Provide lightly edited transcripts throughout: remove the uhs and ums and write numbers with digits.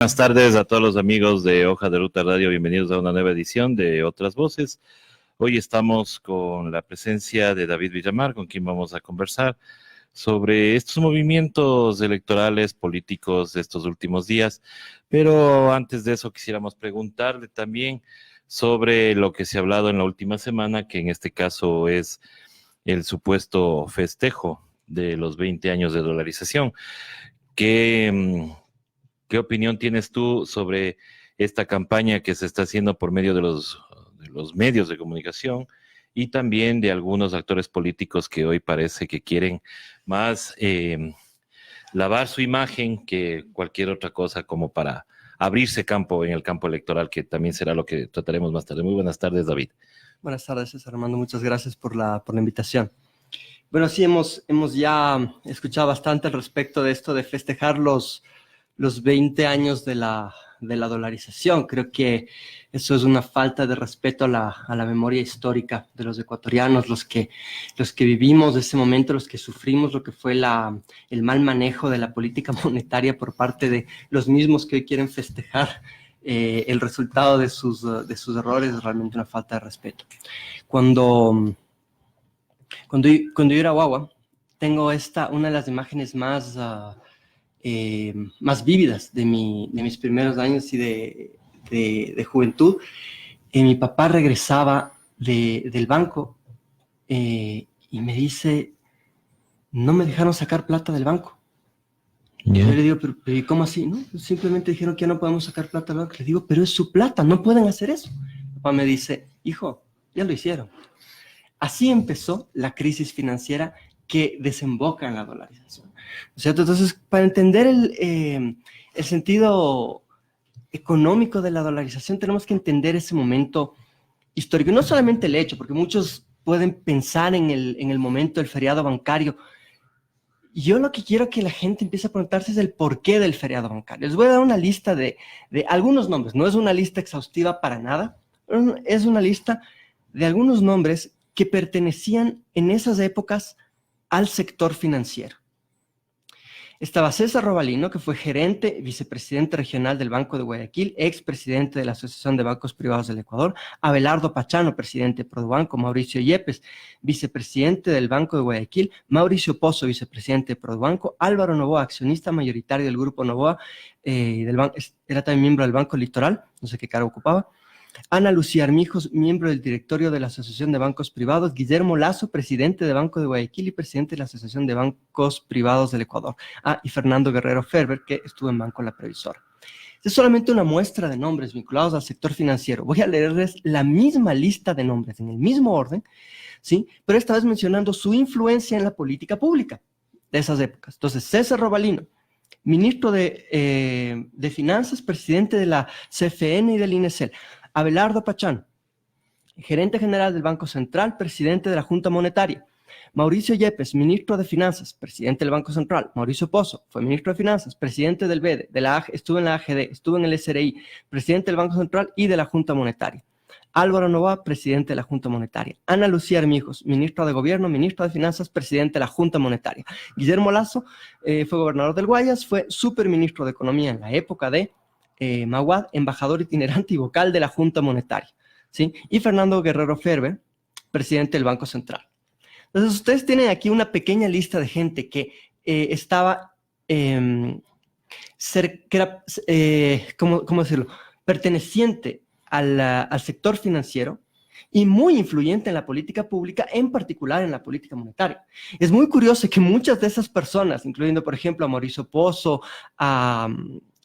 Buenas tardes a todos los amigos de Hoja de Ruta Radio, bienvenidos a una nueva edición de Otras Voces. Hoy estamos con la presencia de David Villamar, con quien vamos a conversar sobre estos movimientos electorales políticos de estos últimos días. Pero antes de eso quisiéramos preguntarle también sobre lo que se ha hablado en la última semana, que en este caso es el supuesto festejo de los 20 años de dolarización. ¿Qué opinión tienes tú sobre esta campaña que se está haciendo por medio de los medios de comunicación y también de algunos actores políticos que hoy parece que quieren más lavar su imagen que cualquier otra cosa, como para abrirse campo en el campo electoral, que también será lo que trataremos más tarde? Muy buenas tardes, David. Buenas tardes, César Armando. Muchas gracias por la invitación. Bueno, sí, hemos ya escuchado bastante al respecto de esto de festejar los 20 años de la dolarización. Creo que eso es una falta de respeto a la memoria histórica de los ecuatorianos, los que vivimos ese momento, los que sufrimos lo que fue el mal manejo de la política monetaria por parte de los mismos que hoy quieren festejar el resultado de sus errores. Es realmente una falta de respeto. Cuando yo era guagua, tengo una de las imágenes más vívidas de mis primeros años y de juventud. Mi papá regresaba del banco y me dice: no me dejaron sacar plata del banco. Yeah. Yo le digo: ¿pero cómo así? No, simplemente dijeron que ya no podemos sacar plata del banco. Le digo: pero es su plata, no pueden hacer eso. Mi papá me dice: hijo, ya lo hicieron. Así empezó la crisis financiera que desemboca en la dolarización, ¿no es cierto? Entonces, para entender el sentido económico de la dolarización, tenemos que entender ese momento histórico, y no solamente el hecho, porque muchos pueden pensar en el momento del feriado bancario. Yo lo que quiero que la gente empiece a preguntarse es el porqué del feriado bancario. Les voy a dar una lista de algunos nombres. No es una lista exhaustiva para nada, es una lista de algunos nombres que pertenecían en esas épocas al sector financiero. Estaba César Robalino, que fue gerente, vicepresidente regional del Banco de Guayaquil, expresidente de la Asociación de Bancos Privados del Ecuador; Abelardo Pachano, presidente de Produbanco; Mauricio Yepes, vicepresidente del Banco de Guayaquil; Mauricio Pozo, vicepresidente de Produbanco; Álvaro Novoa, accionista mayoritario del Grupo Novoa, era también miembro del Banco Litoral, no sé qué cargo ocupaba; Ana Lucía Armijos, miembro del directorio de la Asociación de Bancos Privados; Guillermo Lazo, presidente del Banco de Guayaquil y presidente de la Asociación de Bancos Privados del Ecuador; y Fernando Guerrero Ferber, que estuvo en Banco La Previsora. Es solamente una muestra de nombres vinculados al sector financiero. Voy a leerles la misma lista de nombres en el mismo orden, ¿sí? Pero esta vez mencionando su influencia en la política pública de esas épocas. Entonces, César Robalino, ministro de Finanzas, presidente de la CFN y del INECEL; Abelardo Pachán, gerente general del Banco Central, presidente de la Junta Monetaria; Mauricio Yepes, ministro de Finanzas, presidente del Banco Central; Mauricio Pozo, fue ministro de Finanzas, presidente del BEDE, estuvo en la AGD, estuvo en el SRI, presidente del Banco Central y de la Junta Monetaria; Álvaro Novoa, presidente de la Junta Monetaria; Ana Lucía Armijos, ministro de Gobierno, ministro de Finanzas, presidente de la Junta Monetaria; Guillermo Lazo, fue gobernador del Guayas, fue superministro de Economía en la época de Maguad, embajador itinerante y vocal de la Junta Monetaria, ¿sí? Y Fernando Guerrero Ferber, presidente del Banco Central. Entonces, ustedes tienen aquí una pequeña lista de gente que estaba, ¿cómo decirlo?, perteneciente al sector financiero y muy influyente en la política pública, en particular en la política monetaria. Es muy curioso que muchas de esas personas, incluyendo, por ejemplo, a Mauricio Pozo, a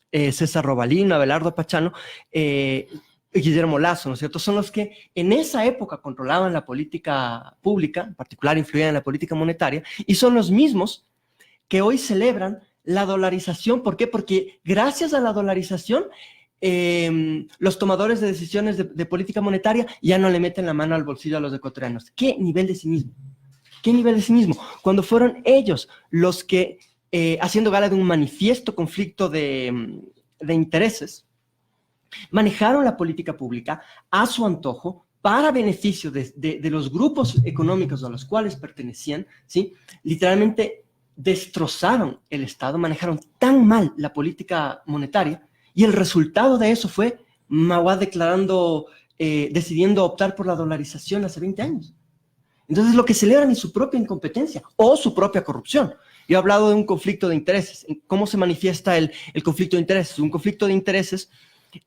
César Robalino, Abelardo Pachano, Guillermo Lazo, ¿no es cierto?, son los que en esa época controlaban la política pública, en particular influían en la política monetaria, y son los mismos que hoy celebran la dolarización. ¿Por qué? Porque gracias a la dolarización, los tomadores de decisiones de política monetaria ya no le meten la mano al bolsillo a los ecuatorianos. ¿Qué nivel de cinismo? ¿Qué nivel de cinismo? Cuando fueron ellos los que, haciendo gala de un manifiesto conflicto de intereses, manejaron la política pública a su antojo para beneficio de los grupos económicos a los cuales pertenecían, ¿sí? Literalmente destrozaron el Estado, manejaron tan mal la política monetaria Y el resultado de eso fue Mawad decidiendo optar por la dolarización hace 20 años. Entonces, lo que celebran es su propia incompetencia o su propia corrupción. Yo he hablado de un conflicto de intereses. ¿Cómo se manifiesta el conflicto de intereses? Un conflicto de intereses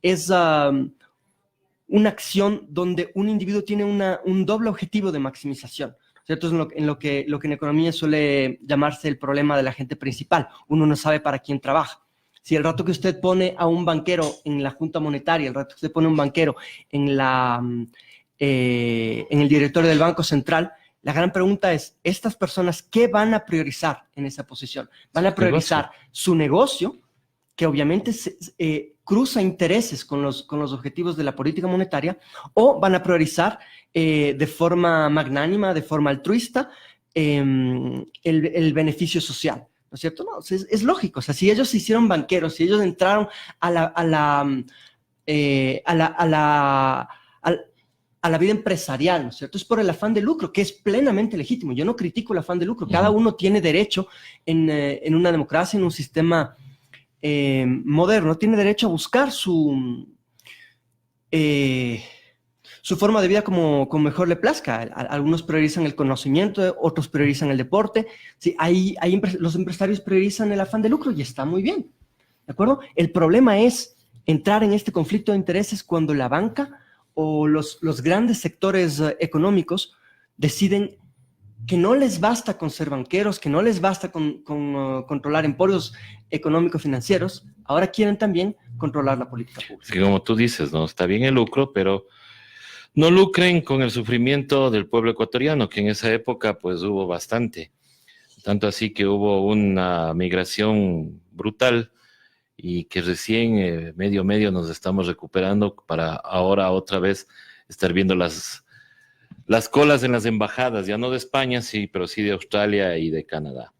es una acción donde un individuo tiene un doble objetivo de maximización, ¿cierto? Es en lo que en economía suele llamarse el problema del agente principal. Uno no sabe para quién trabaja. Si el rato que usted pone a un banquero en la Junta Monetaria, el rato que usted pone a un banquero en el directorio del Banco Central, la gran pregunta es, ¿estas personas qué van a priorizar en esa posición? ¿Van a priorizar su negocio, que obviamente cruza intereses con los objetivos de la política monetaria, o van a priorizar de forma magnánima, de forma altruista, el beneficio social? ¿No es cierto? No, es lógico. O sea, si ellos se hicieron banqueros, si ellos entraron a la vida empresarial, ¿no es cierto? Es por el afán de lucro, que es plenamente legítimo. Yo no critico el afán de lucro. Cada uno tiene derecho en una democracia, en un sistema moderno, tiene derecho a buscar su forma de vida como mejor le plazca. Algunos priorizan el conocimiento, otros priorizan el deporte. Sí, los empresarios priorizan el afán de lucro y está muy bien, ¿de acuerdo? El problema es entrar en este conflicto de intereses cuando la banca o los grandes sectores económicos deciden que no les basta con ser banqueros, que no les basta con controlar emporios económico-financieros, ahora quieren también controlar la política pública. Sí, como tú dices, ¿no? Está bien el lucro, pero no lucren con el sufrimiento del pueblo ecuatoriano, que en esa época pues hubo bastante. Tanto así que hubo una migración brutal y que recién medio nos estamos recuperando para ahora otra vez estar viendo las colas en las embajadas, ya no de España, sí, pero sí de Australia y de Canadá.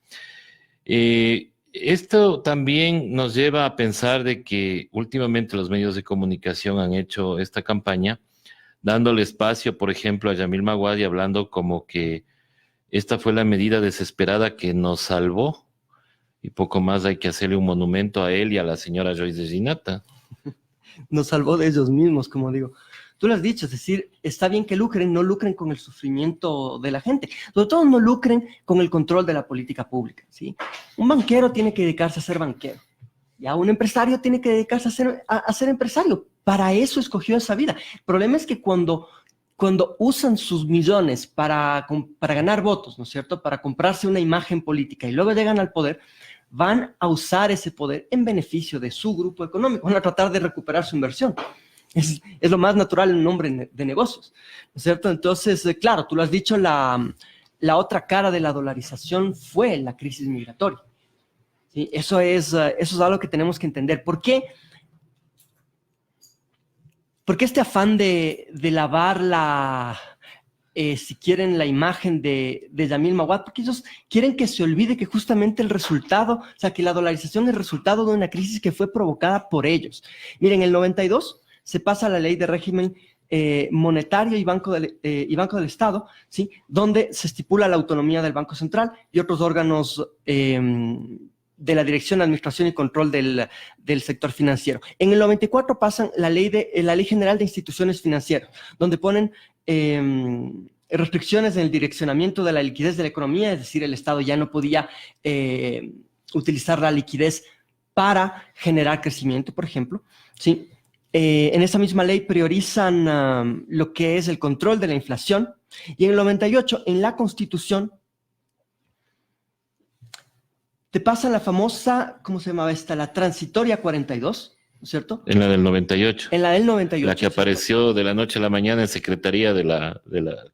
Esto también nos lleva a pensar de que últimamente los medios de comunicación han hecho esta campaña dándole espacio, por ejemplo, a Yamil Maguad y hablando como que esta fue la medida desesperada que nos salvó y poco más. Hay que hacerle un monumento a él y a la señora Joyce de Ginata. Nos salvó de ellos mismos, como digo. Tú lo has dicho, es decir, está bien que lucren, no lucren con el sufrimiento de la gente. Sobre todo no lucren con el control de la política pública, ¿sí? Un banquero tiene que dedicarse a ser banquero. Ya un empresario tiene que dedicarse a ser empresario. Para eso escogió esa vida. El problema es que cuando usan sus millones para ganar votos, ¿no es cierto?, para comprarse una imagen política y luego llegan al poder, van a usar ese poder en beneficio de su grupo económico, van a tratar de recuperar su inversión. Es lo más natural en un hombre de negocios, ¿no es cierto? Entonces, claro, tú lo has dicho, la otra cara de la dolarización fue la crisis migratoria. ¿Sí? Eso es algo que tenemos que entender. ¿Por qué este afán de lavar si quieren, la imagen de Yamil Maguad? Porque ellos quieren que se olvide que justamente el resultado, o sea, que la dolarización es el resultado de una crisis que fue provocada por ellos. Miren, en el 92 se pasa la ley de régimen monetario y Banco del Estado, ¿sí?, donde se estipula la autonomía del Banco Central y otros órganos de la Dirección de Administración y Control del sector financiero. En el 94 pasan la Ley General de Instituciones Financieras, donde ponen restricciones en el direccionamiento de la liquidez de la economía, es decir, el Estado ya no podía utilizar la liquidez para generar crecimiento, por ejemplo, ¿sí? En esa misma ley priorizan lo que es el control de la inflación, y en el 98, en la Constitución, te pasa la famosa, ¿cómo se llamaba esta? La transitoria 42, ¿no es cierto? En la del 98. En la del 98. La que apareció de la noche a la mañana en Secretaría de la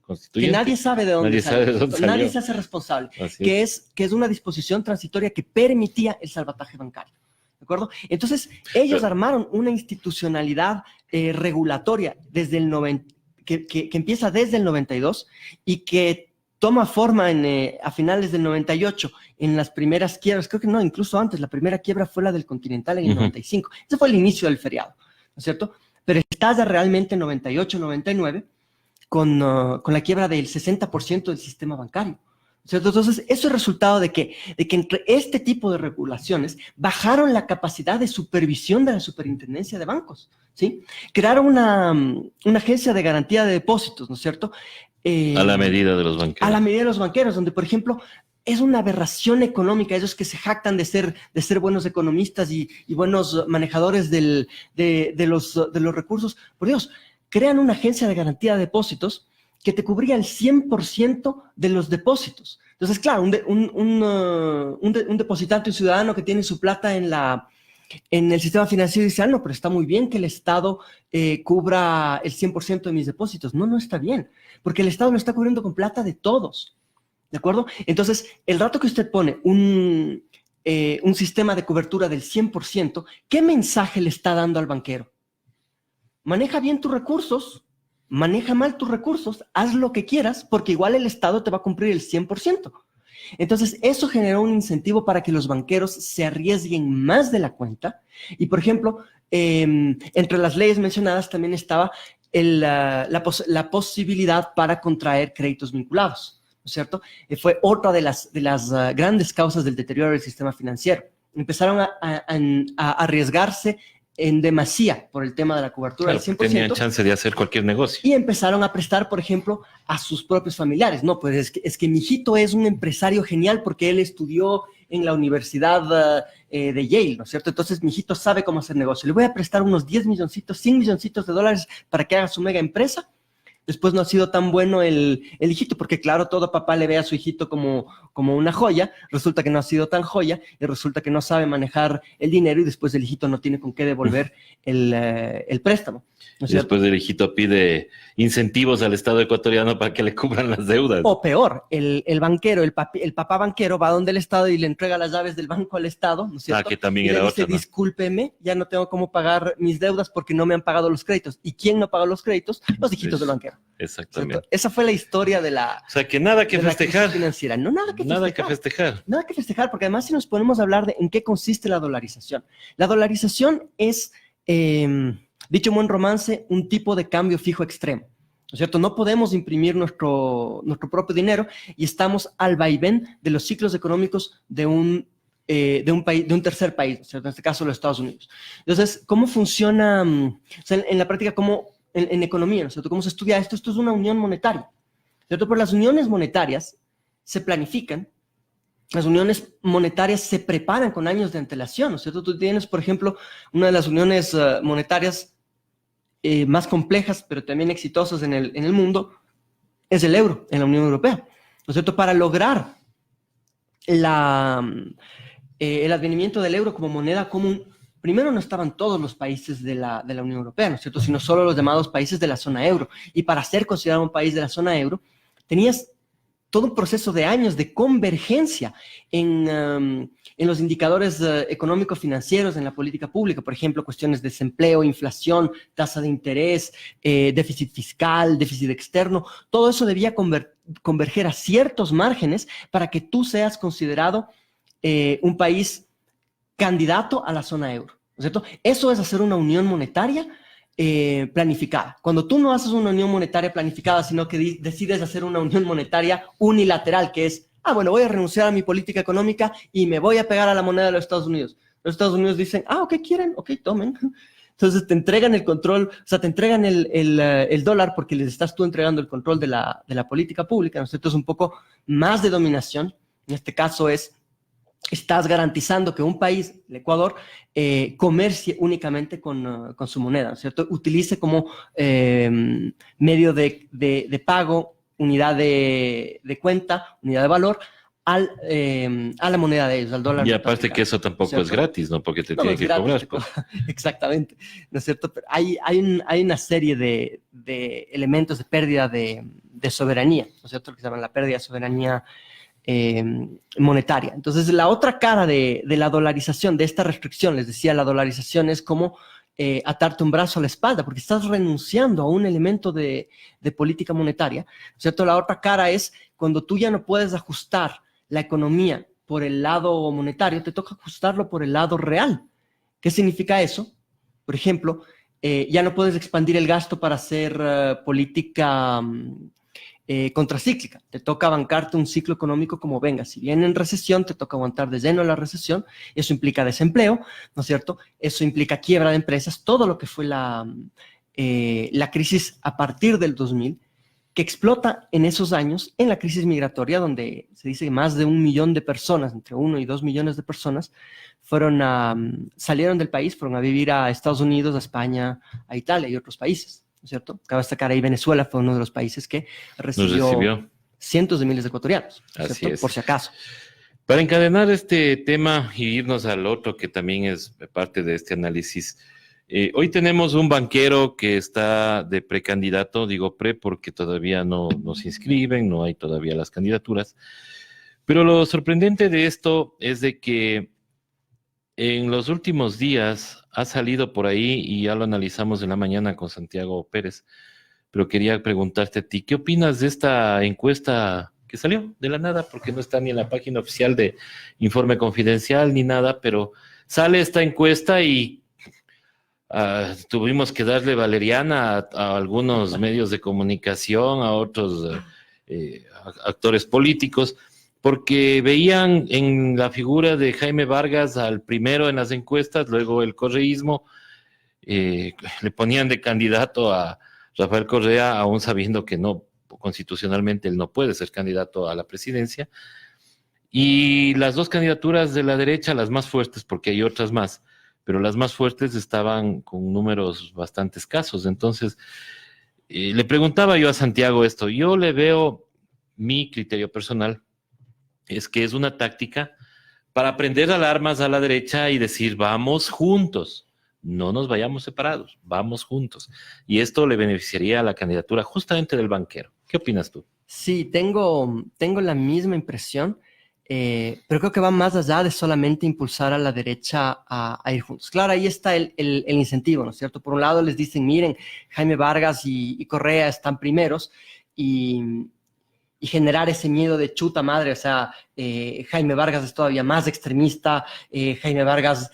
Constituyente. Que nadie sabe de dónde salió. Nadie se hace responsable. Que es una disposición transitoria que permitía el salvataje bancario. ¿De acuerdo? Entonces, ellos armaron una institucionalidad regulatoria desde que empieza desde el 92 y que toma forma a finales del 98, en las primeras quiebras, creo que no, incluso antes, la primera quiebra fue la del Continental en el 95. Ese fue el inicio del feriado, ¿no es cierto? Pero estalla realmente en 98, 99, con la quiebra del 60% del sistema bancario, ¿no ¿cierto? Entonces, eso es resultado de que entre este tipo de regulaciones bajaron la capacidad de supervisión de la superintendencia de bancos, ¿sí? Crearon una agencia de garantía de depósitos, ¿no es cierto? A la medida de los A la banqueros. medida de los banqueros, donde, por ejemplo, es una aberración económica, ellos que se jactan de ser buenos economistas y buenos manejadores de los recursos. Por Dios, crean una agencia de garantía de depósitos que te cubría el 100% de los depósitos. Entonces, claro, un depositante, un ciudadano que tiene su plata en el sistema financiero dice, ah, no, pero está muy bien que el Estado cubra el 100% de mis depósitos. No, no está bien, porque el Estado lo está cubriendo con plata de todos, ¿de acuerdo? Entonces, el rato que usted pone un sistema de cobertura del 100%, ¿qué mensaje le está dando al banquero? Maneja bien tus recursos, maneja mal tus recursos, haz lo que quieras, porque igual el Estado te va a cumplir el 100%. Entonces, eso generó un incentivo para que los banqueros se arriesguen más de la cuenta. Y, por ejemplo, entre las leyes mencionadas también estaba la posibilidad para contraer créditos vinculados, ¿no es cierto? Fue otra de las grandes causas del deterioro del sistema financiero. Empezaron a arriesgarse en demasía por el tema de la cobertura Claro, del 100%. tenían chance de hacer cualquier negocio. Y empezaron a prestar, por ejemplo, a sus propios familiares. No, pues es que mi hijito es un empresario genial porque él estudió en la Universidad de Yale, ¿no es cierto? Entonces mi hijito sabe cómo hacer negocio. Le voy a prestar unos 10 milloncitos, 100 milloncitos de dólares para que haga su mega empresa. Después no ha sido tan bueno el hijito, porque claro, todo papá le ve a su hijito como una joya, resulta que no ha sido tan joya, y resulta que no sabe manejar el dinero, y después el hijito no tiene con qué devolver el préstamo. ¿No es cierto? Después el hijito pide incentivos al Estado ecuatoriano para que le cubran las deudas. O peor, el banquero, el papá banquero va donde el Estado y le entrega las llaves del banco al Estado, ¿no es cierto? Ah, que también y era le dice, otra, ¿no? Discúlpeme, ya no tengo cómo pagar mis deudas porque no me han pagado los créditos. ¿Y quién no pagó los créditos? Los hijitos del banquero. Exactamente. ¿Cierto? Esa fue la historia de la... O sea, que nada que festejar. Financiera. No, nada que festejar. Nada que festejar. Nada que festejar, porque además si nos ponemos a hablar de en qué consiste la dolarización. La dolarización es, dicho en buen romance, un tipo de cambio fijo extremo. ¿No es cierto? No podemos imprimir nuestro propio dinero y estamos al vaivén de los ciclos económicos de un país, de un tercer país, ¿no es cierto? En este caso los Estados Unidos. Entonces, ¿cómo funciona? O sea, en la práctica, en economía, ¿no es cierto? ¿Cómo se estudia esto? Esto es una unión monetaria, ¿cierto? Pero las uniones monetarias se planifican, las uniones monetarias se preparan con años de antelación, ¿no es cierto? Tú tienes, por ejemplo, una de las uniones monetarias más complejas, pero también exitosas en el mundo, es el euro, en la Unión Europea, ¿no es cierto? Para lograr el advenimiento del euro como moneda común, primero no estaban todos los países de la Unión Europea, ¿no es cierto? Sino solo los llamados países de la zona euro. Y para ser considerado un país de la zona euro, tenías todo un proceso de años de convergencia en los indicadores económico-financieros, en la política pública, por ejemplo, cuestiones de desempleo, inflación, tasa de interés, déficit fiscal, déficit externo, todo eso debía converger a ciertos márgenes para que tú seas considerado un país candidato a la zona euro, ¿no es cierto? Eso es hacer una unión monetaria planificada. Cuando tú no haces una unión monetaria planificada, sino que decides hacer una unión monetaria unilateral, que es, bueno, voy a renunciar a mi política económica y me voy a pegar a la moneda de los Estados Unidos. Los Estados Unidos dicen, ok, quieren, ok, tomen. Entonces te entregan el control, o sea, te entregan el dólar porque les estás tú entregando el control de la política pública, ¿no es cierto? Es un poco más de dominación. En este caso estás garantizando que un país, el Ecuador, comercie únicamente con su moneda, ¿no es cierto? Utilice como medio de pago, unidad de cuenta, unidad de valor, a la moneda de ellos, al dólar. Y aparte que eso tampoco es gratis, ¿no? Porque te tienen que cobrar. Pues. Exactamente, ¿no es cierto? Pero hay una serie de elementos de pérdida de soberanía, ¿no es cierto? Lo que se llama la pérdida de soberanía monetaria. Entonces, la otra cara de la dolarización, de esta restricción, les decía, la dolarización es como atarte un brazo a la espalda, porque estás renunciando a un elemento de política monetaria, ¿cierto? La otra cara es cuando tú ya no puedes ajustar la economía por el lado monetario, te toca ajustarlo por el lado real. ¿Qué significa eso? Por ejemplo, ya no puedes expandir el gasto para hacer política contracíclica. Te toca bancarte un ciclo económico como venga. Si viene en recesión, te toca aguantar de lleno la recesión. Eso implica desempleo, ¿no es cierto? Eso implica quiebra de empresas. Todo lo que fue la crisis a partir del 2000, que explota en esos años en la crisis migratoria, donde se dice que más de 1 millón de personas, entre 1 y 2 millones de personas, salieron del país, fueron a vivir a Estados Unidos, a España, a Italia y otros países. ¿Cierto? Cabe destacar ahí Venezuela fue uno de los países que recibió cientos de miles de ecuatorianos, Así es. Por si acaso. Para encadenar este tema y irnos al otro que también es parte de este análisis, hoy tenemos un banquero que está de precandidato, digo pre porque todavía no se inscriben, no hay todavía las candidaturas, pero lo sorprendente de esto es de que en los últimos días ha salido por ahí, y ya lo analizamos en la mañana con Santiago Pérez, pero quería preguntarte a ti, ¿qué opinas de esta encuesta que salió de la nada? Porque no está ni en la página oficial de Informe Confidencial ni nada, pero sale esta encuesta y tuvimos que darle valeriana a algunos medios de comunicación, a otros actores políticos, porque veían en la figura de Jaime Vargas al primero en las encuestas, luego el correísmo, le ponían de candidato a Rafael Correa, aún sabiendo que no, constitucionalmente él no puede ser candidato a la presidencia, y las dos candidaturas de la derecha, las más fuertes, porque hay otras más, pero las más fuertes estaban con números bastante escasos. Entonces, le preguntaba yo a Santiago esto, yo le veo, mi criterio personal, es que es una táctica para prender alarmas a la derecha y decir, vamos juntos, no nos vayamos separados, vamos juntos. Y esto le beneficiaría a la candidatura justamente del banquero. ¿Qué opinas tú? Sí, tengo la misma impresión, pero creo que va más allá de solamente impulsar a la derecha a ir juntos. Claro, ahí está el incentivo, ¿no es cierto? Por un lado les dicen, miren, Jaime Vargas y Correa están primeros, y generar ese miedo de chuta madre, o sea, Jaime Vargas es todavía más extremista, Jaime Vargas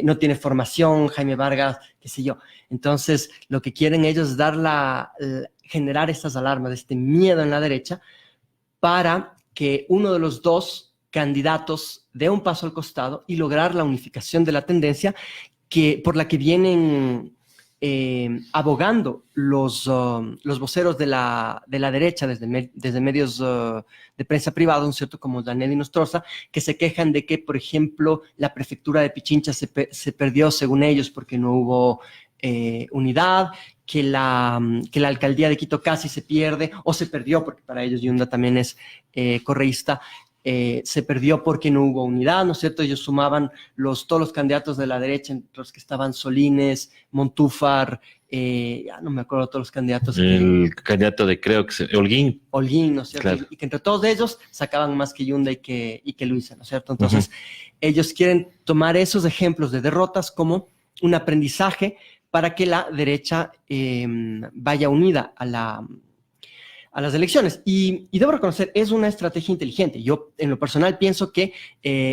no tiene formación, Jaime Vargas, qué sé yo. Entonces, lo que quieren ellos es generar estas alarmas, este miedo en la derecha, para que uno de los dos candidatos dé un paso al costado y lograr la unificación de la tendencia por la que vienen abogando los voceros de la derecha desde medios de prensa privada, ¿no es cierto?, como Daniel y Nostroza, que se quejan de que, por ejemplo, la prefectura de Pichincha se perdió, según ellos, porque no hubo unidad, que la alcaldía de Quito casi se pierde, o se perdió, porque para ellos Yunda también es correísta, se perdió porque no hubo unidad, ¿no es cierto? Ellos sumaban todos los candidatos de la derecha, entre los que estaban Solines, Montúfar, ya no me acuerdo todos los candidatos. El candidato de, creo que es Holguín. Holguín, ¿no es cierto? Claro. Y que entre todos ellos sacaban más que Yunda y que Luisa, ¿no es cierto? Entonces, ellos quieren tomar esos ejemplos de derrotas como un aprendizaje para que la derecha vaya unida a las elecciones. Y debo reconocer, es una estrategia inteligente. Yo, en lo personal, pienso que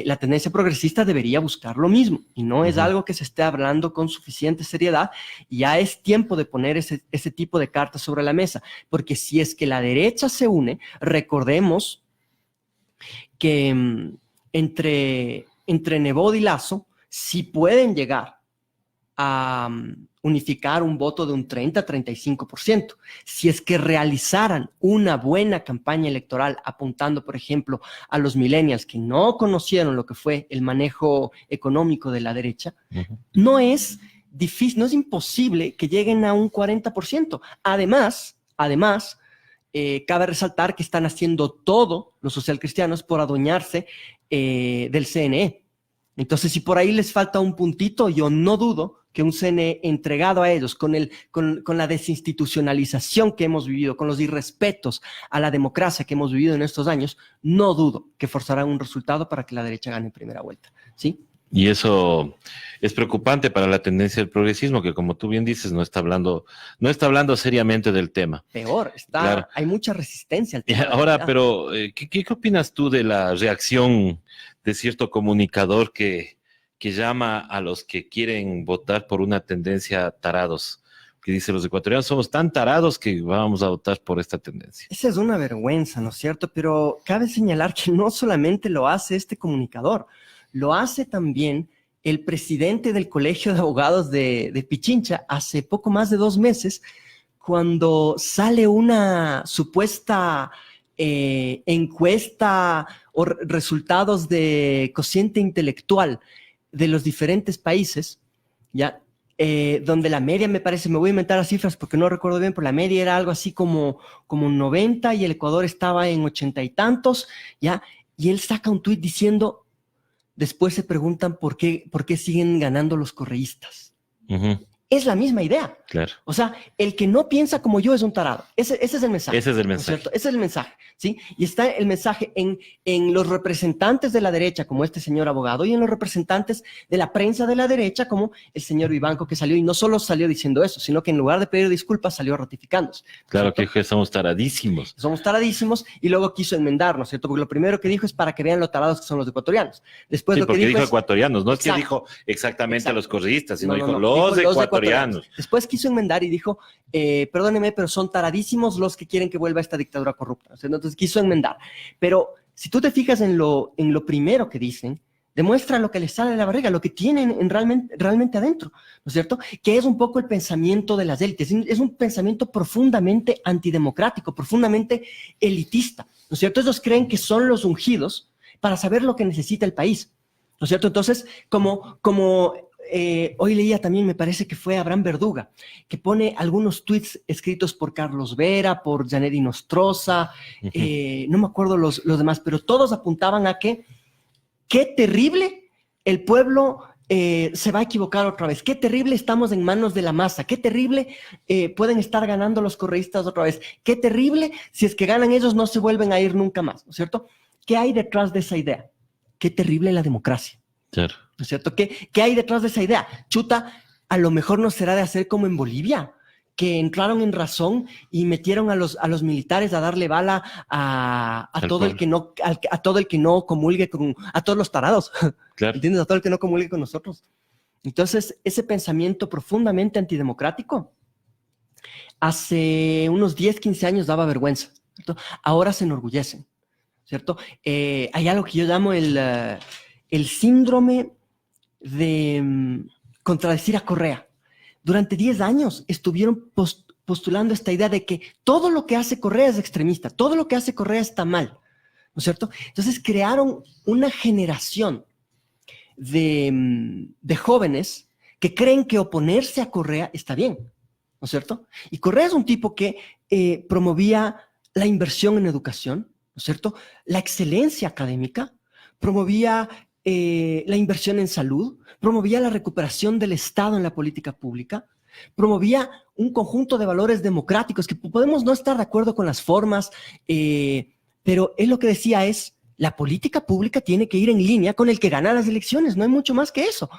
la tendencia progresista debería buscar lo mismo, y no es algo que se esté hablando con suficiente seriedad. Ya es tiempo de poner ese tipo de cartas sobre la mesa, porque si es que la derecha se une, recordemos que entre Nebot y Lasso, si pueden llegar a unificar un voto de un 30-35%. Si es que realizaran una buena campaña electoral apuntando, por ejemplo, a los millennials que no conocieron lo que fue el manejo económico de la derecha, no es difícil, no es imposible que lleguen a un 40%. Además, cabe resaltar que están haciendo todo los socialcristianos por adueñarse del CNE. Entonces, si por ahí les falta un puntito, yo no dudo que un CNE entregado a ellos, con la desinstitucionalización que hemos vivido, con los irrespetos a la democracia que hemos vivido en estos años, no dudo que forzarán un resultado para que la derecha gane en primera vuelta, ¿sí? Y eso es preocupante para la tendencia del progresismo, que, como tú bien dices, no está hablando seriamente del tema. Peor, claro. Hay mucha resistencia al tema. Ahora, pero, ¿qué opinas tú de la reacción de cierto comunicador que llama a los que quieren votar por una tendencia tarados? que dice los ecuatorianos somos tan tarados que vamos a votar por esta tendencia. Esa es una vergüenza, ¿no es cierto? Pero cabe señalar que no solamente lo hace este comunicador, lo hace también el presidente del Colegio de Abogados de Pichincha hace poco más de 2 meses, cuando sale una supuesta encuesta o resultados de cociente intelectual de los diferentes países, ¿ya? Donde la media, me parece, me voy a inventar las cifras porque no recuerdo bien, pero la media era algo así como 90 y el Ecuador estaba en 80 y tantos, ¿ya? Y él saca un tuit diciendo, después se preguntan por qué siguen ganando los correístas. Es la misma idea. Claro. O sea, el que no piensa como yo es un tarado. Ese es el mensaje. Ese es el mensaje. ¿No es cierto? Ese es el mensaje, ¿sí? Y está el mensaje en los representantes de la derecha, como este señor abogado, y en los representantes de la prensa de la derecha, como el señor Vivanco, que salió, y no solo salió diciendo eso, sino que en lugar de pedir disculpas, salió ratificándose. Claro, que somos taradísimos. Somos taradísimos, y luego quiso enmendar, ¿no es cierto? Porque lo primero que dijo es para que vean lo tarados que son los ecuatorianos. Después Sí, lo que porque dijo es, ecuatorianos, no es exacto, que dijo exactamente a los correístas, sino no, dijo no, los ecuatorianos. Después quiso enmendar y dijo, perdóneme, pero son taradísimos los que quieren que vuelva esta dictadura corrupta. O sea, entonces quiso enmendar. Pero si tú te fijas en lo primero que dicen, demuestra lo que les sale de la barriga, lo que tienen realmente adentro, ¿no es cierto? Que es un poco el pensamiento de las élites, es un pensamiento profundamente antidemocrático, profundamente elitista, ¿no es cierto? Ellos creen que son los ungidos para saber lo que necesita el país, ¿no es cierto? Entonces, como hoy leía también, me parece que fue Abraham Verduga, que pone algunos tweets escritos por Carlos Vera, por Janeri Nostroza, no me acuerdo los demás, pero todos apuntaban a que qué terrible el pueblo se va a equivocar otra vez, qué terrible estamos en manos de la masa, qué terrible pueden estar ganando los correístas otra vez, qué terrible si es que ganan ellos no se vuelven a ir nunca más, ¿no es cierto? ¿Qué hay detrás de esa idea? Qué terrible la democracia. Claro. ¿No es cierto? ¿Qué hay detrás de esa idea? Chuta, a lo mejor no será de hacer como en Bolivia, que entraron en razón y metieron a los militares a darle bala a todo el que no, a todo el que no comulgue con, a todos los tarados. Claro. ¿Entiendes? A todo el que no comulgue con nosotros. Entonces, ese pensamiento profundamente antidemocrático, hace unos 10, 15 años daba vergüenza, ¿cierto? Ahora se enorgullecen, ¿cierto? Hay algo que yo llamo el síndrome de contradecir a Correa. Durante 10 años estuvieron postulando esta idea de que todo lo que hace Correa es extremista, todo lo que hace Correa está mal, ¿no es cierto? Entonces crearon una generación de jóvenes que creen que oponerse a Correa está bien, ¿no es cierto? Y Correa es un tipo que promovía la inversión en educación, ¿no es cierto? La excelencia académica, promovía la inversión en salud, promovía la recuperación del Estado en la política pública, promovía un conjunto de valores democráticos que podemos no estar de acuerdo con las formas, pero él lo que decía es, la política pública tiene que ir en línea con el que gana las elecciones, no hay mucho más que eso.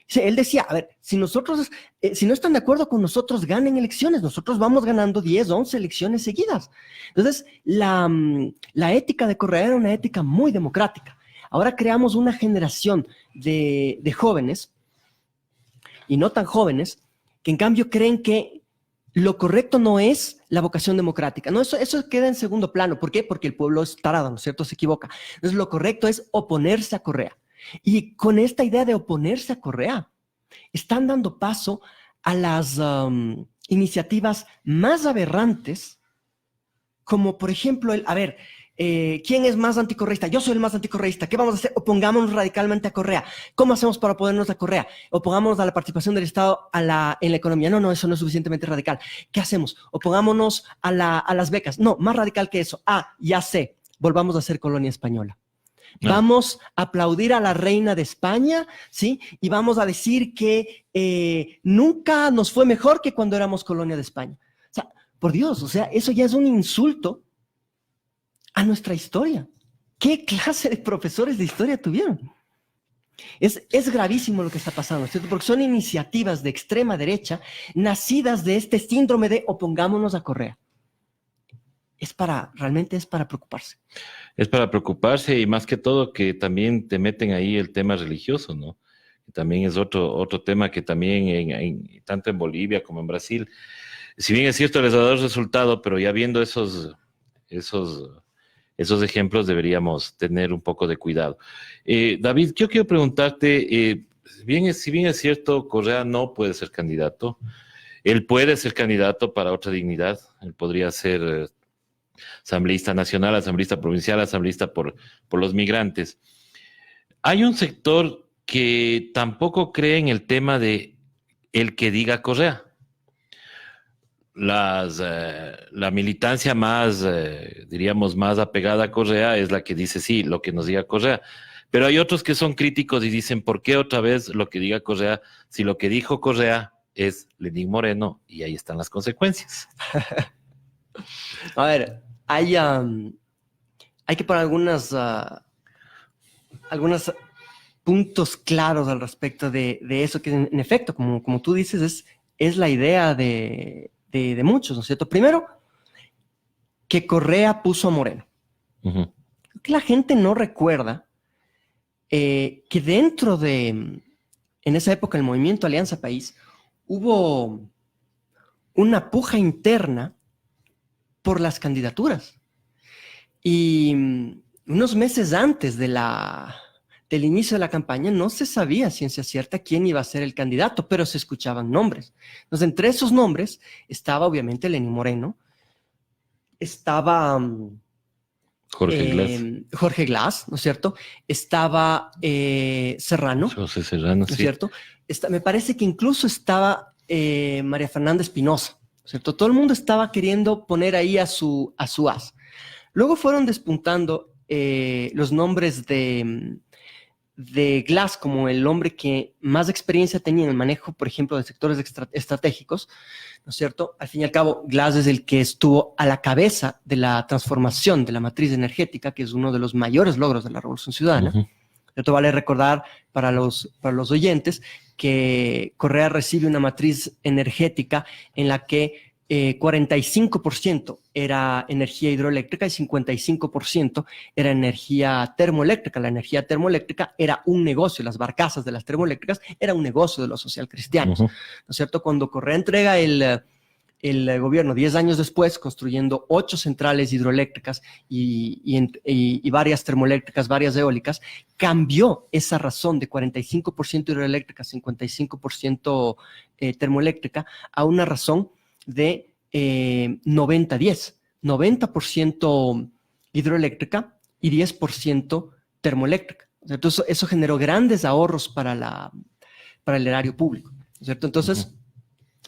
Él decía, a ver, si nosotros, si no están de acuerdo con nosotros, ganen elecciones, nosotros vamos ganando 10, 11 elecciones seguidas. Entonces, la ética de Correa era una ética muy democrática. Ahora creamos una generación de jóvenes, y no tan jóvenes, que en cambio creen que lo correcto no es la vocación democrática. No, eso queda en segundo plano. ¿Por qué? Porque el pueblo es tarado, ¿no es cierto? Se equivoca. Entonces, lo correcto es oponerse a Correa. Y con esta idea de oponerse a Correa, están dando paso a las iniciativas más aberrantes, como por ejemplo, ¿quién es más anticorreísta? Yo soy el más anticorreísta. ¿Qué vamos a hacer? Opongámonos radicalmente a Correa. ¿Cómo hacemos para oponernos a Correa? Opongámonos a la participación del Estado en la economía. No, eso no es suficientemente radical. ¿Qué hacemos? Opongámonos a las becas. No, más radical que eso. Ya sé, volvamos a ser colonia española. No. Vamos a aplaudir a la reina de España, ¿sí? Y vamos a decir que nunca nos fue mejor que cuando éramos colonia de España. O sea, por Dios, o sea, eso ya es un insulto a nuestra historia. ¿Qué clase de profesores de historia tuvieron? Es gravísimo lo que está pasando, ¿cierto? Porque son iniciativas de extrema derecha nacidas de este síndrome de opongámonos a Correa. Realmente es para preocuparse. Es para preocuparse y más que todo que también te meten ahí el tema religioso, ¿no? también es otro tema que también tanto en Bolivia como en Brasil, si bien es cierto les ha dado resultado, pero ya viendo esos ejemplos deberíamos tener un poco de cuidado. David, yo quiero preguntarte, si bien es cierto, Correa no puede ser candidato, él puede ser candidato para otra dignidad, él podría ser asambleísta nacional, asambleísta provincial, asambleísta por los migrantes. Hay un sector que tampoco cree en el tema de el que diga Correa. La militancia más, diríamos, más apegada a Correa es la que dice sí, lo que nos diga Correa. Pero hay otros que son críticos y dicen, ¿por qué otra vez lo que diga Correa? Si lo que dijo Correa es Lenín Moreno, y ahí están las consecuencias. A ver, hay que poner algunos puntos claros al respecto de eso, que en efecto, como tú dices, es la idea de muchos, ¿no es cierto? Primero, que Correa puso a Moreno. Uh-huh. Que la gente no recuerda que dentro en esa época, el movimiento Alianza País, hubo una puja interna por las candidaturas. Y unos meses antes del inicio de la campaña no se sabía a ciencia cierta quién iba a ser el candidato, pero se escuchaban nombres. Entonces, entre esos nombres estaba obviamente Lenín Moreno, estaba Jorge Glass, ¿no es cierto? Estaba Serrano, José Serrano, ¿no es cierto? Me parece que incluso estaba María Fernanda Espinosa, ¿no es cierto? Todo el mundo estaba queriendo poner ahí a su as. Luego fueron despuntando los nombres de Glass como el hombre que más experiencia tenía en el manejo, por ejemplo, de sectores estratégicos, ¿no es cierto? Al fin y al cabo, Glass es el que estuvo a la cabeza de la transformación de la matriz energética, que es uno de los mayores logros de la Revolución Ciudadana. Uh-huh. Esto vale recordar para los oyentes que Correa recibe una matriz energética en la que 45% era energía hidroeléctrica y 55% era energía termoeléctrica. La energía termoeléctrica era un negocio, las barcazas de las termoeléctricas era un negocio de los socialcristianos, uh-huh. ¿No es cierto? Cuando Correa entrega el gobierno 10 años después, construyendo 8 centrales hidroeléctricas y varias termoeléctricas, varias eólicas, cambió esa razón de 45% hidroeléctrica, 55% termoeléctrica a una razón de 90-10, 90% hidroeléctrica y 10% termoeléctrica. Entonces, eso generó grandes ahorros para el erario público, ¿cierto? Entonces, uh-huh.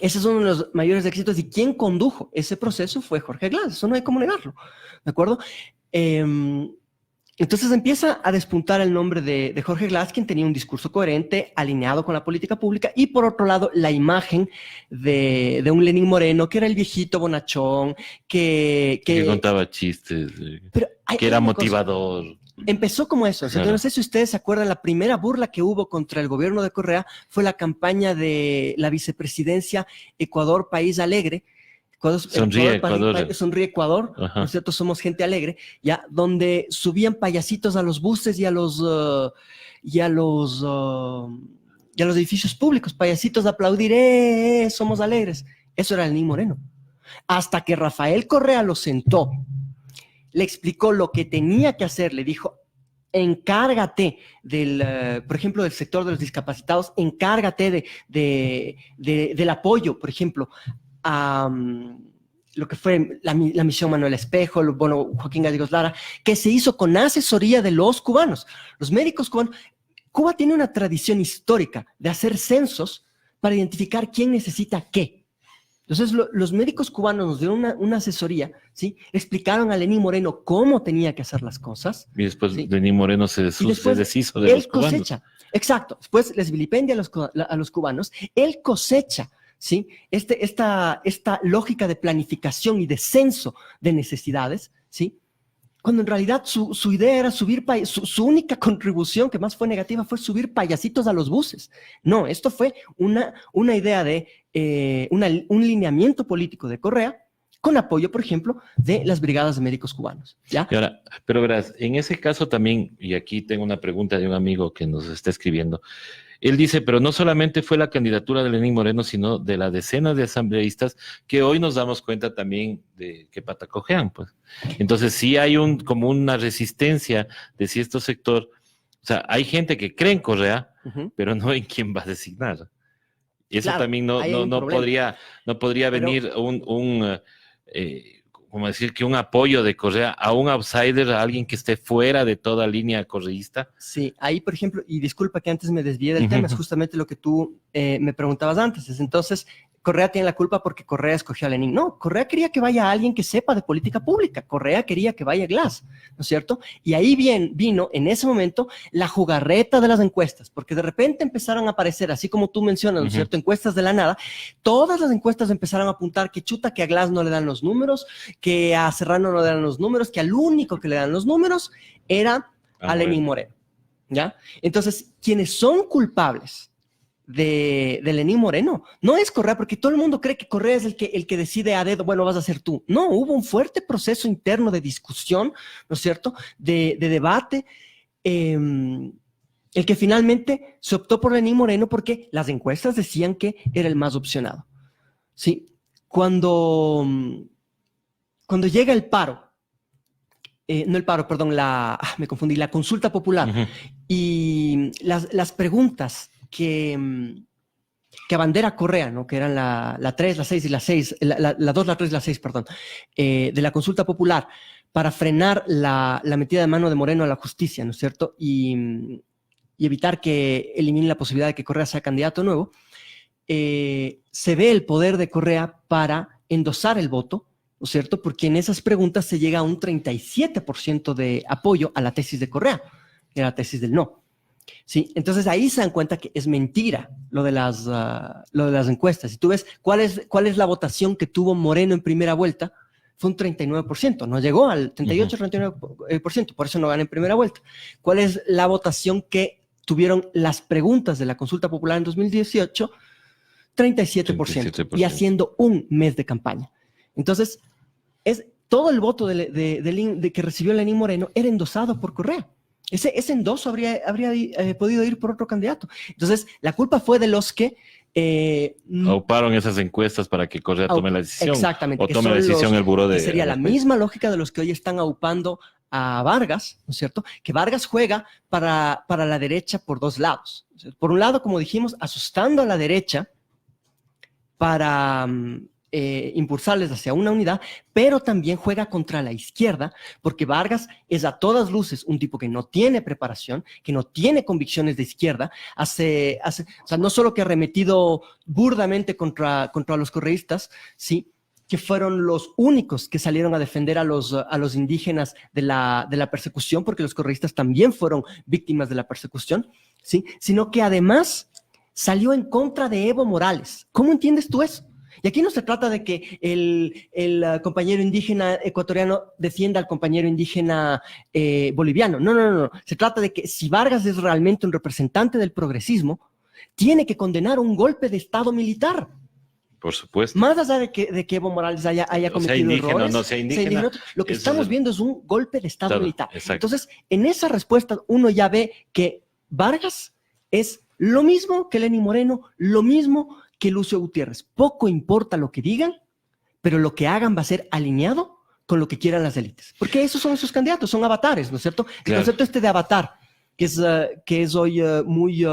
Ese es uno de los mayores éxitos, y quien condujo ese proceso fue Jorge Glass, eso no hay cómo negarlo, ¿de acuerdo? Entonces empieza a despuntar el nombre de Jorge Glass, quien tenía un discurso coherente, alineado con la política pública, y por otro lado, la imagen de un Lenín Moreno, que era el viejito bonachón, que contaba chistes, que era motivador. Empezó como eso, claro. No sé si ustedes se acuerdan, la primera burla que hubo contra el gobierno de Correa fue la campaña de la vicepresidencia Ecuador, País Alegre. Sonríe Ecuador, ¿no es cierto? Somos gente alegre, ya, donde subían payasitos a los buses y a los edificios públicos, payasitos a aplaudir, somos alegres. Eso era Lenín Moreno. Hasta que Rafael Correa lo sentó, le explicó lo que tenía que hacer, le dijo: encárgate por ejemplo, del sector de los discapacitados, encárgate del apoyo, por ejemplo, a lo que fue la misión Manuel Espejo, Joaquín Gallegos Lara, que se hizo con asesoría de los cubanos, los médicos cubanos. Cuba tiene una tradición histórica de hacer censos para identificar quién necesita qué. Entonces, los médicos cubanos nos dieron una asesoría, ¿sí? Explicaron a Lenín Moreno cómo tenía que hacer las cosas. Y después, ¿sí? Lenín Moreno se deshizo de los cubanos. Cosecha, exacto. Después les vilipendia a los cubanos. Él cosecha, ¿sí? Esta lógica de planificación y de censo de necesidades, ¿sí? Cuando en realidad su idea era su única contribución, que más fue negativa, fue subir payasitos a los buses. No, esto fue una idea de un lineamiento político de Correa, con apoyo, por ejemplo, de las brigadas de médicos cubanos, ¿ya? Y ahora, pero verás, en ese caso también, y aquí tengo una pregunta de un amigo que nos está escribiendo, Él dice, pero no solamente fue la candidatura de Lenín Moreno, sino de las decenas de asambleístas que hoy nos damos cuenta también de que patacojean, pues. Entonces sí hay como una resistencia de cierto sector. O sea, hay gente que cree en Correa, pero no en quién va a designar. Y eso Claro, también no podría venir como decir que un apoyo de Correa a un outsider, a alguien que esté fuera de toda línea correísta. Sí, ahí, por ejemplo, y disculpa que antes me desvié del tema, es justamente lo que tú me preguntabas antes. Entonces, Correa tiene la culpa porque Correa escogió a Lenin. No, Correa quería que vaya alguien que sepa de política pública. Correa quería que vaya Glass, ¿no es cierto? Y ahí vino en ese momento la jugarreta de las encuestas, porque de repente empezaron a aparecer, así como tú mencionas, ¿no es cierto? Encuestas de la nada. Todas las encuestas empezaron a apuntar que chuta, que a Glass no le dan los números, que a Serrano no le dan los números, que al único que le dan los números era a Lenín Moreno, ¿ya? Entonces, quienes son culpables de Lenín Moreno no es Correa, porque todo el mundo cree que Correa es el que decide a dedo, bueno, vas a ser tú. No, hubo un fuerte proceso interno de discusión, ¿no es cierto?, de debate, el que finalmente se optó por Lenín Moreno porque las encuestas decían que era el más opcionado. Sí, cuando llega el paro, no el paro, perdón, me confundí, la consulta popular, y las preguntas que abandera Correa, ¿no?, que eran la 3, la 6 y la 6, la 2, la 3 y la 6, perdón, de la consulta popular, para frenar la metida de mano de Moreno a la justicia, ¿no es cierto?, y evitar que elimine la posibilidad de que Correa sea candidato nuevo, se ve el poder de Correa para endosar el voto, ¿no es cierto?, porque en esas preguntas se llega a un 37% de apoyo a la tesis de Correa, que era la tesis del no. Sí, entonces ahí se dan cuenta que es mentira lo de las encuestas. Si tú ves cuál es la votación que tuvo Moreno en primera vuelta, fue un 39%, no llegó al 38-39%, por eso no gana en primera vuelta. ¿Cuál es la votación que tuvieron las preguntas de la consulta popular en 2018? 37%, y haciendo un mes de campaña. Entonces, todo el voto que recibió Lenín Moreno era endosado por Correa. Ese endoso habría podido ir por otro candidato. Entonces, la culpa fue de los que auparon esas encuestas para que Correa tome la decisión. Exactamente. O tome la decisión el buró de... Sería la misma lógica de los que hoy están aupando a Vargas, ¿no es cierto? Que Vargas juega para la derecha por dos lados. Por un lado, como dijimos, asustando a la derecha para impulsarles hacia una unidad, pero también juega contra la izquierda, porque Vargas es a todas luces un tipo que no tiene preparación, que no tiene convicciones de izquierda, o sea, no solo que ha arremetido burdamente contra los correístas, sí, que fueron los únicos que salieron a defender a los indígenas de la persecución, porque los correístas también fueron víctimas de la persecución, sí, sino que además salió en contra de Evo Morales. ¿Cómo entiendes tú eso? Y aquí no se trata de que el compañero indígena ecuatoriano defienda al compañero indígena boliviano. No. Se trata de que si Vargas es realmente un representante del progresismo, tiene que condenar un golpe de Estado militar. Por supuesto. Más allá de que Evo Morales haya cometido errores. No sea indígena. Lo que estamos viendo es un golpe de Estado militar. Exacto. Entonces, en esa respuesta uno ya ve que Vargas es lo mismo que Lenín Moreno, lo mismo que Lucio Gutiérrez. Poco importa lo que digan, pero lo que hagan va a ser alineado con lo que quieran las élites. Porque esos son sus candidatos, son avatares, ¿no es cierto? El concepto de avatar, que es hoy muy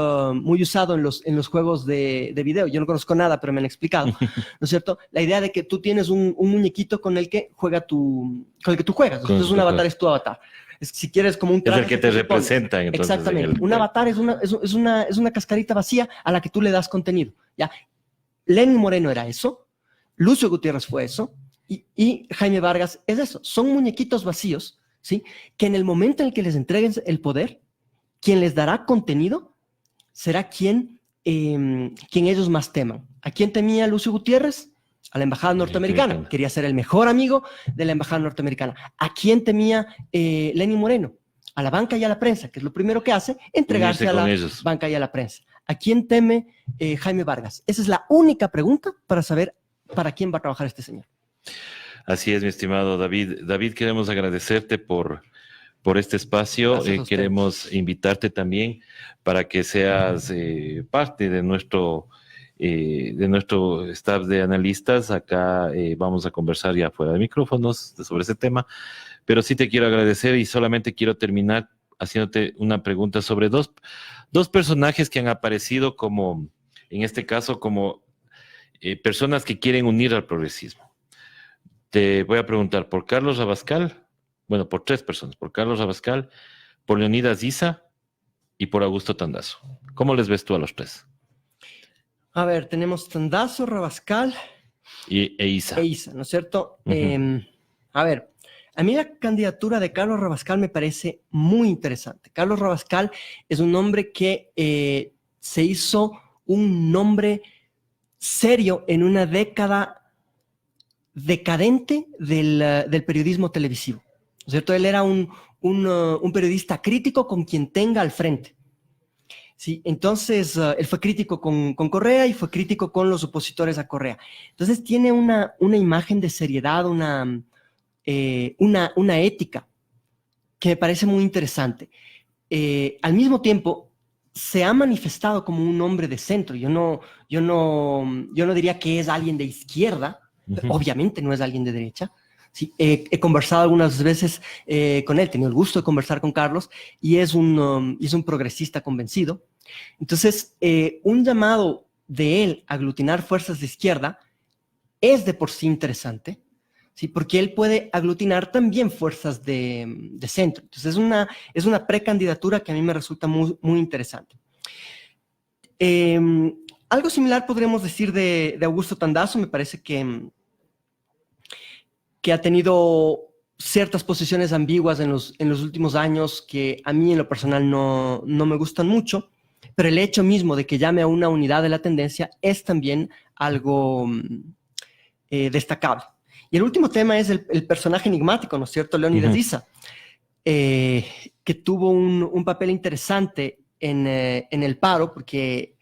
usado en los juegos de video. Yo no conozco nada, pero me han explicado, ¿no es cierto? La idea de que tú tienes un muñequito con el que con el que tú juegas. Entonces un avatar es tu avatar. Si quieres como un traje, es el que te representa. Entonces, exactamente. Un avatar es una cascarita vacía a la que tú le das contenido. ¿Ya? Lenín Moreno era eso, Lucio Gutiérrez fue eso, y Jaime Vargas es eso. Son muñequitos vacíos, ¿sí?, que en el momento en el que les entreguen el poder, quien les dará contenido será quien ellos más teman. ¿A quién temía Lucio Gutiérrez? A la embajada norteamericana. Quería ser el mejor amigo de la embajada norteamericana. ¿A quién temía Lenín Moreno? A la banca y a la prensa, que es lo primero que hace, entregarse a la banca y a la prensa. ¿A quién teme Jaime Vargas? Esa es la única pregunta para saber para quién va a trabajar este señor. Así es, mi estimado David. David, queremos agradecerte por por este espacio. Gracias a ustedes. Queremos invitarte también para que seas parte de nuestro staff de analistas. Acá vamos a conversar ya fuera de micrófonos sobre ese tema, pero sí te quiero agradecer y solamente quiero terminar haciéndote una pregunta sobre dos personajes que han aparecido como, en este caso, como personas que quieren unir al progresismo. Te voy a preguntar por Carlos Rabascal, bueno, por tres personas, por Carlos Rabascal, por Leonidas Issa y por Augusto Tandazo. ¿Cómo les ves tú a los tres? A ver, tenemos Tandazo, Rabascal E Issa. E Issa, ¿no es cierto? A ver, a mí la candidatura de Carlos Rabascal me parece muy interesante. Carlos Rabascal es un hombre que se hizo un nombre serio en una década decadente del periodismo televisivo, ¿no es cierto? Él era un periodista crítico con quien tenga al frente. Sí, entonces él fue crítico con Correa y fue crítico con los opositores a Correa. Entonces tiene una imagen de seriedad, una ética que me parece muy interesante. Al mismo tiempo, se ha manifestado como un hombre de centro. Yo no diría que es alguien de izquierda, obviamente no es alguien de derecha. Sí, he conversado algunas veces con él, he tenido el gusto de conversar con Carlos, y es un progresista convencido. Entonces, un llamado de él a aglutinar fuerzas de izquierda es de por sí interesante, ¿sí? Porque él puede aglutinar también fuerzas de centro. Entonces, es una precandidatura que a mí me resulta muy, muy interesante. Algo similar podríamos decir de Augusto Tandazo. Me parece que ha tenido ciertas posiciones ambiguas en los últimos años que a mí en lo personal no me gustan mucho, pero el hecho mismo de que llame a una unidad de la tendencia es también algo destacable. Y el último tema es el personaje enigmático, ¿no es cierto? Leonidas Issa, que tuvo un papel interesante en el paro, porque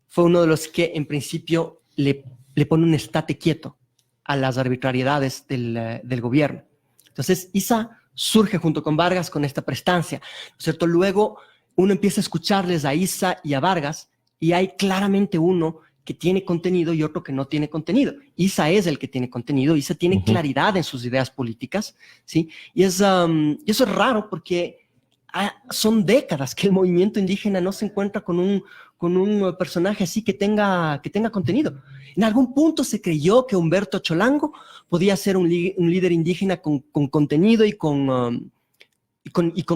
fue uno de los que en principio le pone un estate quieto a las arbitrariedades del gobierno. Entonces, Issa surge junto con Vargas con esta prestancia, ¿no es cierto? Luego uno empieza a escucharles a Issa y a Vargas y hay claramente uno que tiene contenido y otro que no tiene contenido. Issa es el que tiene contenido, Issa tiene claridad en sus ideas políticas, ¿sí? Y eso es raro porque son décadas que el movimiento indígena no se encuentra con un personaje así que tenga contenido. En algún punto se creyó que Humberto Cholango podía ser un líder indígena con contenido y con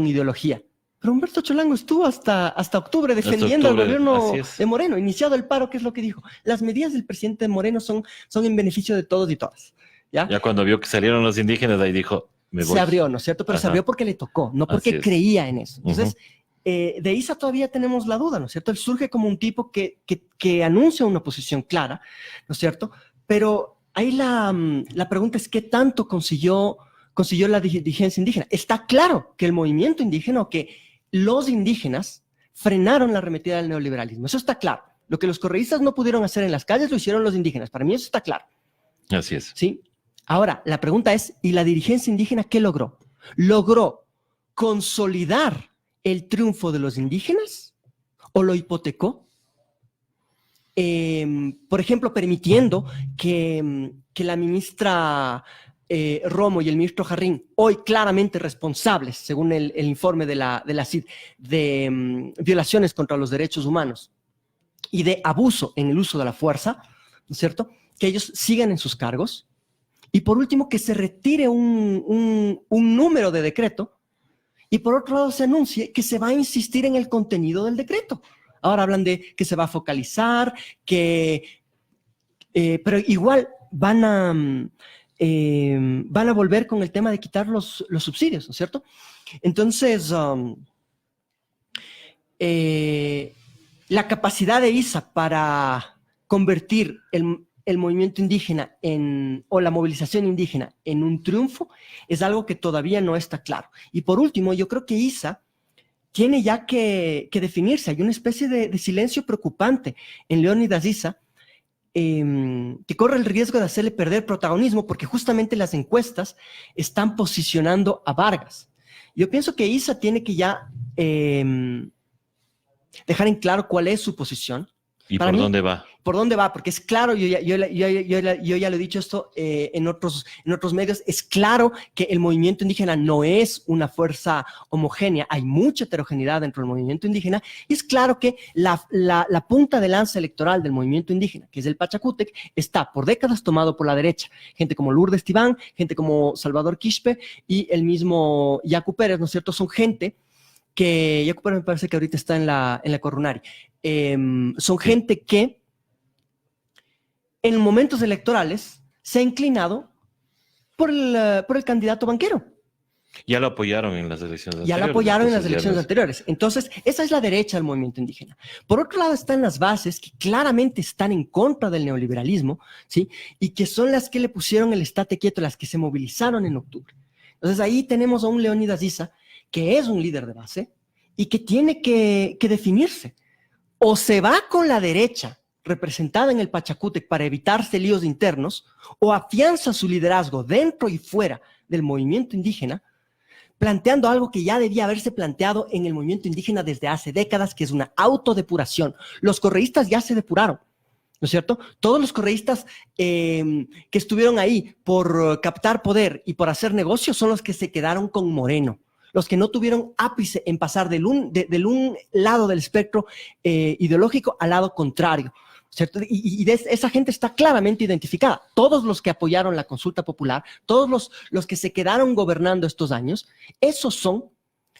ideología. Pero Humberto Cholango estuvo hasta octubre defendiendo al gobierno de Moreno, iniciado el paro. ¿Qué es lo que dijo? Las medidas del presidente Moreno son en beneficio de todos y todas. Ya cuando vio que salieron los indígenas, ahí dijo, me voy. Se abrió, ¿no es cierto? Pero se abrió porque le tocó, no porque creía en eso. Entonces, de Issa todavía tenemos la duda, ¿no es cierto? Él surge como un tipo que anuncia una posición clara, ¿no es cierto? Pero ahí la pregunta es, ¿qué tanto consiguió la dirigencia indígena? Está claro que el movimiento indígena, o que los indígenas frenaron la arremetida del neoliberalismo. Eso está claro. Lo que los correístas no pudieron hacer en las calles, lo hicieron los indígenas. Para mí eso está claro. Así es. ¿Sí? Ahora, la pregunta es, ¿y la dirigencia indígena qué logró? ¿Logró consolidar el triunfo de los indígenas o lo hipotecó? Por ejemplo, permitiendo que la ministra Romo y el ministro Jarrín, hoy claramente responsables, según el informe de la CID, de violaciones contra los derechos humanos y de abuso en el uso de la fuerza, ¿no es cierto?, que ellos sigan en sus cargos. Y por último, que se retire un número de decreto, y por otro lado se anuncie que se va a insistir en el contenido del decreto. Ahora hablan de que se va a focalizar, pero igual van a volver con el tema de quitar los subsidios, ¿no es cierto? Entonces, la capacidad de Issa para convertir el movimiento indígena o la movilización indígena en un triunfo es algo que todavía no está claro. Y por último, yo creo que Issa tiene ya que definirse. Hay una especie de silencio preocupante en Leonidas Issa, que corre el riesgo de hacerle perder protagonismo, porque justamente las encuestas están posicionando a Vargas. Yo pienso que Issa tiene que ya dejar en claro cuál es su posición. ¿Y Para por mí, dónde va? ¿por dónde va? Porque es claro, yo ya lo he dicho esto en otros medios, es claro que el movimiento indígena no es una fuerza homogénea, hay mucha heterogeneidad dentro del movimiento indígena, y es claro que la punta de lanza electoral del movimiento indígena, que es el Pachacútec, está por décadas tomado por la derecha. Gente como Lourdes Tibán, gente como Salvador Quispe y el mismo Yacu Pérez, ¿no es cierto? Son gente que, Yacu Pérez me parece que ahorita está en la Corunari. Son gente que en momentos electorales se ha inclinado por el candidato banquero. Ya lo apoyaron en las elecciones anteriores. Ya lo apoyaron en las elecciones anteriores. Entonces, esa es la derecha del movimiento indígena. Por otro lado están las bases que claramente están en contra del neoliberalismo, ¿sí? Y que son las que le pusieron el estate quieto, las que se movilizaron en octubre. Entonces, ahí tenemos a un Leónidas Issa, que es un líder de base y que tiene que definirse. O se va con la derecha representada en el Pachacútec para evitarse líos internos, o afianza su liderazgo dentro y fuera del movimiento indígena, planteando algo que ya debía haberse planteado en el movimiento indígena desde hace décadas, que es una autodepuración. Los correístas ya se depuraron, ¿no es cierto? Todos los correístas que estuvieron ahí por captar poder y por hacer negocios son los que se quedaron con Moreno. Los que no tuvieron ápice en pasar del un lado del espectro ideológico al lado contrario, ¿cierto? Y esa gente está claramente identificada. Todos los que apoyaron la consulta popular, todos los que se quedaron gobernando estos años, esos son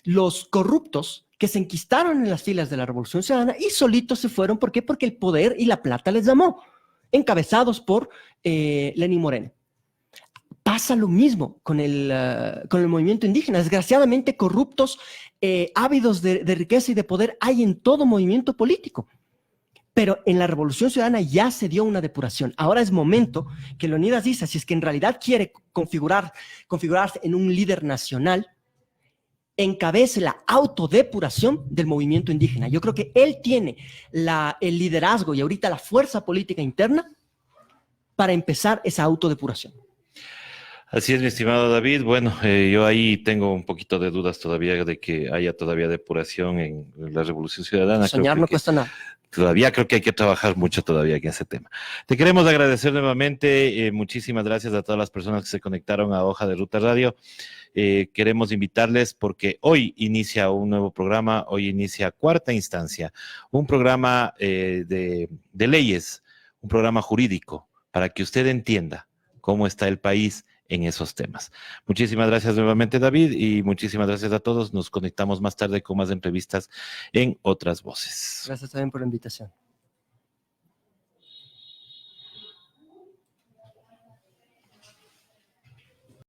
los corruptos que se enquistaron en las filas de la Revolución Ciudadana y solitos se fueron. ¿Por qué? Porque el poder y la plata les llamó, encabezados por Lenín Moreno. Pasa lo mismo con el movimiento indígena. Desgraciadamente, corruptos, ávidos de riqueza y de poder hay en todo movimiento político. Pero en la Revolución Ciudadana ya se dio una depuración. Ahora es momento que Leónidas Issa, si es que en realidad quiere configurarse en un líder nacional, encabece la autodepuración del movimiento indígena. Yo creo que él tiene el liderazgo y ahorita la fuerza política interna para empezar esa autodepuración. Así es, mi estimado David. Bueno, yo ahí tengo un poquito de dudas todavía de que haya todavía depuración en la Revolución Ciudadana. Soñar no cuesta nada. Todavía creo que hay que trabajar mucho todavía en ese tema. Te queremos agradecer nuevamente. Muchísimas gracias a todas las personas que se conectaron a Hoja de Ruta Radio. Queremos invitarles porque hoy inicia un nuevo programa, hoy inicia Cuarta Instancia, un programa de leyes, un programa jurídico para que usted entienda cómo está el país en esos temas. Muchísimas gracias nuevamente, David, y muchísimas gracias a todos. Nos conectamos más tarde con más entrevistas en Otras Voces. Gracias también por la invitación.